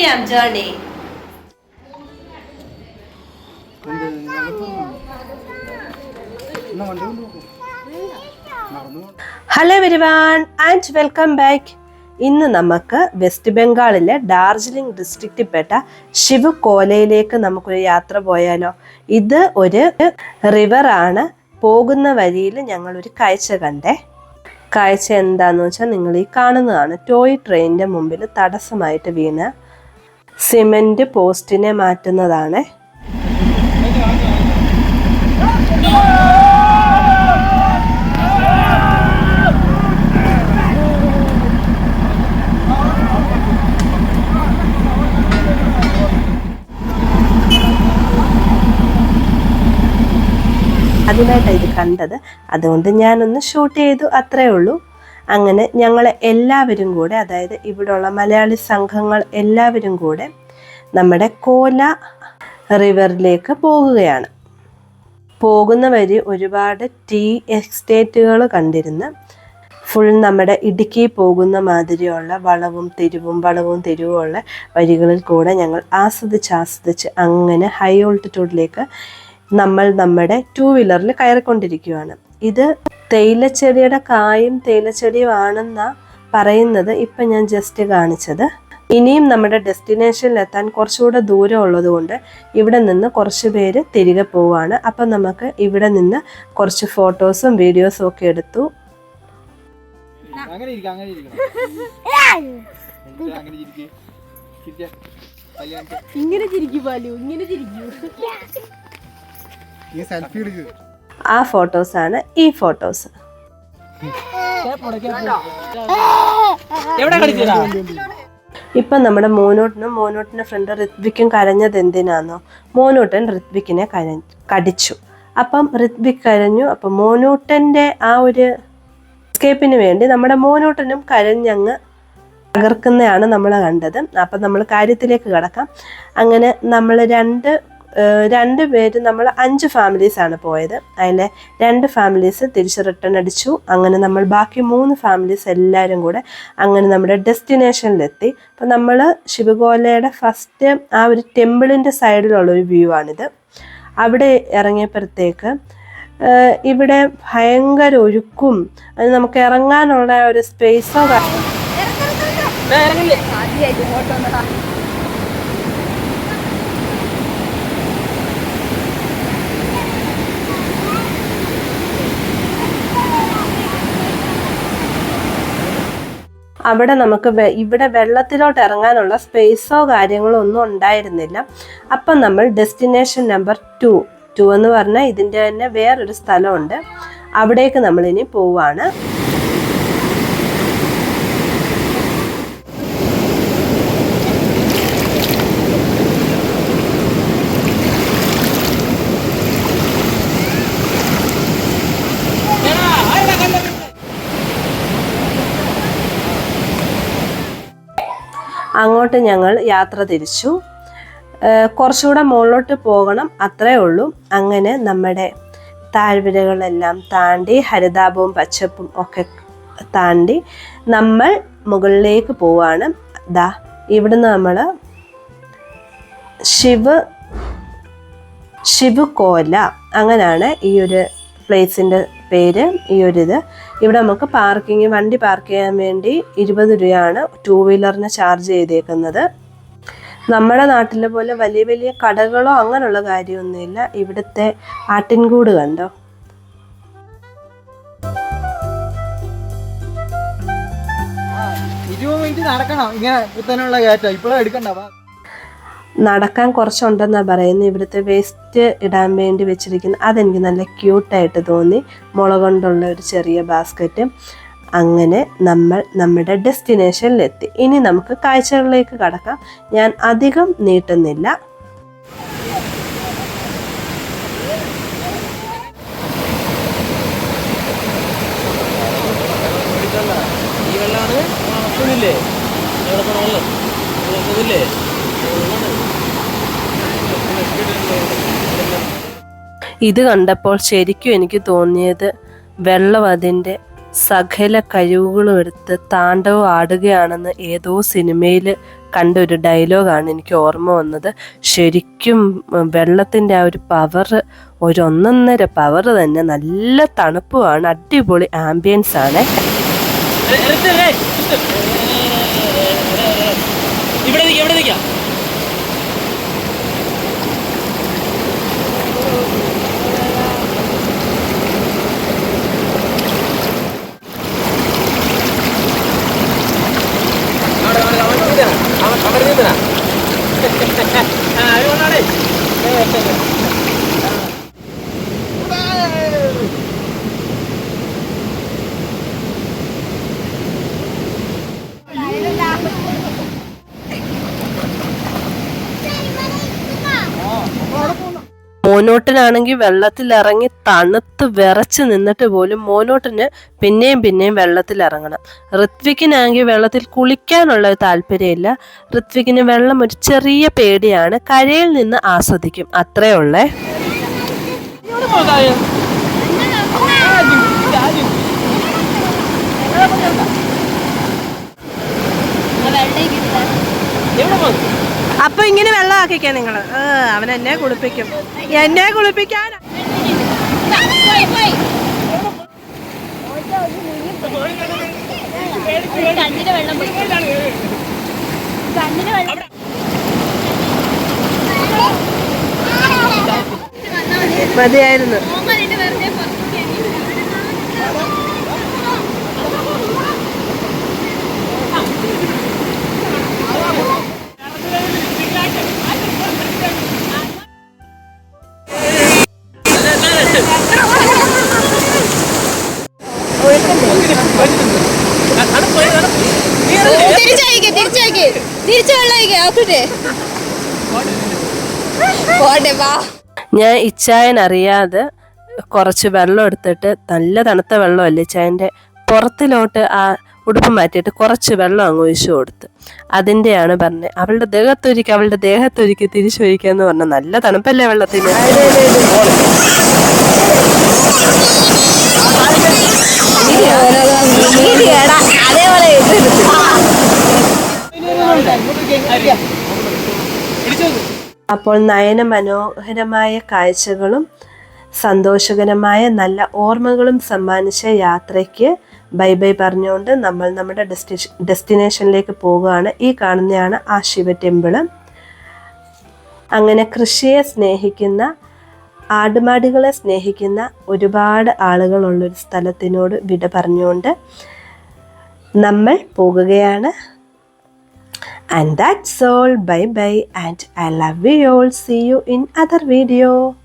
William journey. Hello everyone and welcome back. ഇന്ന് നമുക്ക് west ബംഗാളിലെ ഡാർജിലിംഗ് ഡിസ്ട്രിക്റ്റിൽപ്പെട്ട ശിവ് കോലയിലേക്ക് നമുക്കൊരു യാത്ര പോയാലോ. ഇത് ഒരു റിവറാണ്. പോകുന്ന വഴിയിൽ ഞങ്ങളൊരു കാഴ്ച കണ്ടേ. കാഴ്ച എന്താണെന്ന് വെച്ചാൽ നിങ്ങൾ ഈ കാണുന്നതാണ്. ടോയ് ട്രെയിനിൻ്റെ മുമ്പിൽ തടസ്സമായിട്ട് വീണ് സിമെൻറ്റ് പോസ്റ്റിനെ മാറ്റുന്നതാണ്. അതിനായിട്ടാണ് ഇത് കണ്ടത്. അതുകൊണ്ട് ഞാനൊന്ന് ഷൂട്ട് ചെയ്തു, അത്രേ ഉള്ളൂ. അങ്ങനെ ഞങ്ങൾ എല്ലാവരും കൂടെ, അതായത് ഇവിടെയുള്ള മലയാളി സംഘങ്ങൾ എല്ലാവരും കൂടെ നമ്മുടെ കോല റിവറിലേക്ക് പോകുകയാണ്. പോകുന്ന വഴി ഒരുപാട് ടീ എസ്റ്റേറ്റുകൾ കണ്ടിരുന്നു. ഫുൾ നമ്മുടെ ഇടുക്കി പോകുന്ന മാതിരിയുള്ള വളവും തിരിവും ഉള്ള വഴികളിൽ കൂടെ ഞങ്ങൾ ആസ്വദിച്ച് അങ്ങനെ ഹൈ ഓൾട്ടിറ്റ്യൂഡിലേക്ക് നമ്മൾ നമ്മുടെ 2 വീലറിൽ കയറിക്കൊണ്ടിരിക്കുകയാണ്. ഇത് തേയിലച്ചെടിയുടെ കായും തേയിലച്ചെടിയും ആണെന്നാണ് പറയുന്നത്. ഇപ്പം ഞാൻ ജസ്റ്റ് കാണിച്ചത്. ഇനിയും നമ്മുടെ ഡെസ്റ്റിനേഷനിലെത്താൻ കുറച്ചുകൂടെ ദൂരം ഉള്ളതുകൊണ്ട് ഇവിടെ നിന്ന് കുറച്ച് പേര് തിരികെ പോവുകയാണ്. അപ്പം നമുക്ക് ഇവിടെ നിന്ന് കുറച്ച് ഫോട്ടോസും വീഡിയോസും ഒക്കെ എടുത്തു. ആ ഫോട്ടോസാണ് ഈ ഫോട്ടോസ്. ഇപ്പം നമ്മുടെ മോനോട്ടിൻ്റെ ഫ്രണ്ട് ഋത്വിക്കും കരഞ്ഞത് എന്തിനാന്നോ? മോനോട്ടൻ ഋത്വിക്കിനെ കടിച്ചു. അപ്പം ഋത്വിക് കരഞ്ഞു. അപ്പം മോനോട്ടൻ്റെ ആ ഒരു എസ്കേപ്പിന് വേണ്ടി നമ്മുടെ മോനോട്ടനും കരഞ്ഞങ്ങ് തകർക്കുന്നതാണ് നമ്മൾ കണ്ടത്. അപ്പം നമ്മൾ കാര്യത്തിലേക്ക് കടക്കാം. അങ്ങനെ നമ്മൾ രണ്ട് പേര്, നമ്മൾ 5 ഫാമിലീസാണ് പോയത്. അതിലെ 2 ഫാമിലീസ് തിരിച്ച് റിട്ടേൺ അടിച്ചു. അങ്ങനെ നമ്മൾ ബാക്കി 3 ഫാമിലീസ് എല്ലാവരും കൂടെ അങ്ങനെ നമ്മുടെ ഡെസ്റ്റിനേഷനിലെത്തി. അപ്പം നമ്മൾ ശിവകോലയുടെ ഫസ്റ്റ് ആ ഒരു ടെമ്പിളിൻ്റെ സൈഡിലുള്ളൊരു വ്യൂ ആണിത്. അവിടെ ഇറങ്ങിയപ്പോഴത്തേക്ക് ഇവിടെ ഭയങ്കര ഒഴുക്കും, അത് നമുക്ക് ഇറങ്ങാനുള്ള ഒരു സ്പേസോ അവിടെ നമുക്ക് ഇവിടെ വെള്ളത്തിലോട്ട് ഇറങ്ങാനുള്ള സ്പേസോ കാര്യങ്ങളോ ഒന്നും ഉണ്ടായിരുന്നില്ല. അപ്പം നമ്മൾ ഡെസ്റ്റിനേഷൻ നമ്പർ 2 എന്ന് പറഞ്ഞാൽ ഇതിൻ്റെ തന്നെ വേറൊരു സ്ഥലമുണ്ട്, അവിടേക്ക് നമ്മളിനി പോവാണ്. അങ്ങോട്ട് ഞങ്ങൾ യാത്ര തിരിച്ചു. കുറച്ചുകൂടെ മുകളിലോട്ട് പോകണം, അത്രേ ഉള്ളൂ. അങ്ങനെ നമ്മുടെ താഴ്വരകളെല്ലാം താണ്ടി ഹരിതാപവും പച്ചപ്പും ഒക്കെ താണ്ടി നമ്മൾ മുകളിലേക്ക് പോവാണ്. ഇവിടുന്ന് നമ്മൾ ശിവ് കോല, അങ്ങനെയാണ് ഈ ഒരു പ്ലേസിൻ്റെ പേര്. ഇവിടെ നമുക്ക് വണ്ടി പാർക്ക് ചെയ്യാൻ വേണ്ടി 20 രൂപയാണ് 2 വീലറിന് ചാർജ് ചെയ്തേക്കുന്നത്. നമ്മുടെ നാട്ടിലെ പോലെ വലിയ വലിയ കടകളോ അങ്ങനെയുള്ള കാര്യമൊന്നുമില്ല. ഇവിടുത്തെ ആട്ടിൻകൂട് കണ്ടോ. നടക്കാൻ കുറച്ചുണ്ടെന്നാണ് പറയുന്നത്. ഇവിടുത്തെ വേസ്റ്റ് ഇടാൻ വേണ്ടി വെച്ചിരിക്കുന്നത് അതെനിക്ക് നല്ല ക്യൂട്ടായിട്ട് തോന്നി. മുള കൊണ്ടുള്ള ഒരു ചെറിയ ബാസ്ക്കറ്റ്. അങ്ങനെ നമ്മൾ നമ്മുടെ ഡെസ്റ്റിനേഷനിലെത്തി. ഇനി നമുക്ക് കാഴ്ചകളിലേക്ക് കടക്കാം. ഞാൻ അധികം നീട്ടുന്നില്ല. ഇത് കണ്ടപ്പോൾ ശരിക്കും എനിക്ക് തോന്നിയത് വെള്ളം അതിൻ്റെ സകല കഴിവുകളും എടുത്ത് താണ്ഡവം ആടുകയാണെന്ന് ഏതോ സിനിമയിൽ കണ്ട ഒരു ഡയലോഗാണ് എനിക്ക് ഓർമ്മ വന്നത്. ശരിക്കും വെള്ളത്തിൻ്റെ ആ ഒരു പവർ ഒന്നൊന്നര പവർ തന്നെ. നല്ല തണുപ്പുമാണ്, അടിപൊളി ആംബിയൻസ് ആണ്. മോനോട്ടിനാണെങ്കിൽ വെള്ളത്തിലിറങ്ങി തണുത്ത് വിറച്ച് നിന്നിട്ട് പോലും മോനോട്ടിന് പിന്നെയും വെള്ളത്തിലിറങ്ങണം. ഋത്വിക്കിനാണെങ്കിൽ വെള്ളത്തിൽ കുളിക്കാനുള്ള താല്പര്യമില്ല. ഋത്വിക്കിന് വെള്ളം ഒരു ചെറിയ പേടിയാണ്. കരയിൽ നിന്ന് ആസ്വദിക്കും, അത്രേ ഉള്ളേ. അപ്പൊ ഇങ്ങനെ വെള്ളമാക്കിക്കാ നിങ്ങൾ. അവൻ എന്നെ കുളിപ്പിക്കും, എന്നെ കുളിപ്പിക്കാൻ. മതിയായിരുന്നു. ഞാൻ ഇച്ചായൻ അറിയാതെ കുറച്ച് വെള്ളം എടുത്തിട്ട്, നല്ല തണുത്ത വെള്ളമല്ലേ ഇച്ചായൻ്റെ, പുറത്തിലോട്ട് ആ ഉടുപ്പ് മാറ്റിയിട്ട് കുറച്ച് വെള്ളം അങ്ങ് ഒഴിച്ചു കൊടുത്ത്. അതിൻ്റെയാണ് പറഞ്ഞത് അവളുടെ ദേഹത്തൊരുക്കി തിരിച്ചൊഴിക്കാന്ന് പറഞ്ഞാൽ. നല്ല തണുപ്പല്ലേ വെള്ളത്തിന്. അപ്പോൾ നയന മനോഹരമായ കാഴ്ചകളും സന്തോഷകരമായ നല്ല ഓർമ്മകളും സമ്മാനിച്ച യാത്രയ്ക്ക് ബൈ ബൈ പറഞ്ഞുകൊണ്ട് നമ്മൾ നമ്മുടെ ഡെസ്റ്റിനേഷനിലേക്ക് പോവുകയാണ്. ഈ കാണുന്നതാണ് ആ ശിവ ടെമ്പിള്. അങ്ങനെ കൃഷിയെ സ്നേഹിക്കുന്ന, ആടുമാടുകളെ സ്നേഹിക്കുന്ന ഒരുപാട് ആളുകളുള്ളൊരു സ്ഥലത്തിനോട് വിട പറഞ്ഞുകൊണ്ട് നമ്മൾ പോകുകയാണ്. And that's all. Bye bye and I love you all. See you in other video.